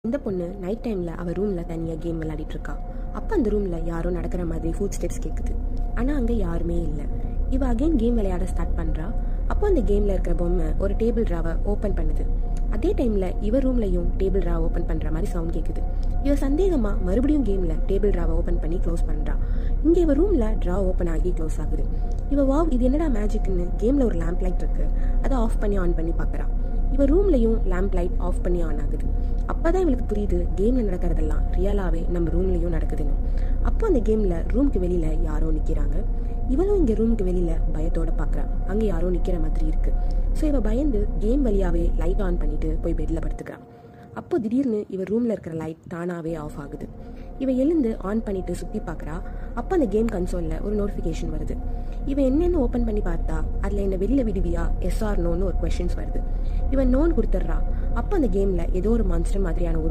இந்த பொண்ணு நைட் டைம்ல அவ ரூம்ல தனியா கேம் விளையாடிட்டு இருக்கா. அப்ப அந்த ரூம்ல யாரோ நடக்கிற மாதிரி ஃபுட் ஸ்டெப்ஸ் கேக்குது. ஆனா அங்க யாருமே இல்ல. இவ அகைன் கேம் விளையாட ஸ்டார்ட் பண்றா. அப்போ அந்த கேம்ல இருக்கிற பொம்மை ஒரு டேபிள் டிராவை ஓபன் பண்ணுது. அதே டைம்ல இவ ரூம்லயும் டேபிள் டிரா ஓபன் பண்ற மாதிரி சவுண்ட் கேக்குது. இவ சந்தேகமா மறுபடியும் கேம்ல டேபிள் டிராவை ஓபன் பண்ணி க்ளோஸ் பண்றா. இங்க இவ ரூம்ல டிரா ஓபன் ஆகி க்ளோஸ் ஆகுது. இவ வாவ் இது என்னடா மேஜிக்னு கேம்ல ஒரு லேம்ப் லைட் இருக்கு, அதை ஆஃப் பண்ணி ஆன் பண்ணி பாக்குறா. இவ ரூம்லயும் லேம்ப் லைட் ஆஃப் பண்ணி ஆன் ஆகுது. அப்பதான் இவளுக்கு புரியுது கேம்ல நடக்கிறதெல்லாம் ரியலாவே நம்ம ரூம்லயும் நடக்குதுன்னு. அப்போ அந்த கேம்ல ரூம்க்கு வெளியில யாரோ நிக்கிறாங்க. இவளும் இங்க ரூமுக்கு வெளியில பயத்தோட பாக்குறா. அங்க யாரோ நிக்கிற மாதிரி இருக்கு. ஸோ இவ பயந்து கேம் வழியாவே லைட் ஆன் பண்ணிட்டு போய் பெட்ல படுத்துக்கிறான். அப்போ திடீர்னு இவ ரூம்ல இருக்கிற லைட் தானாவே ஆஃப் ஆகுது. இவ எழுந்து ஆன் பண்ணிட்டு சுத்தி பாக்குறா. அப்ப அந்த கேம் கன்சோல்ல ஒரு நோட்டிபிகேஷன் வருது. இவ என்னன்னு ஓபன் பண்ணி பார்த்தா அதுல என்ன வெளியில விடுவியா எஸ் ஆர் நோன்னு ஒரு கொஸ்டின்ஸ் வருது. இவன் நோன் கொடுத்துட்றா. அப்ப அந்த கேம்ல ஏதோ ஒரு மான்ஸ்டர் மாதிரியான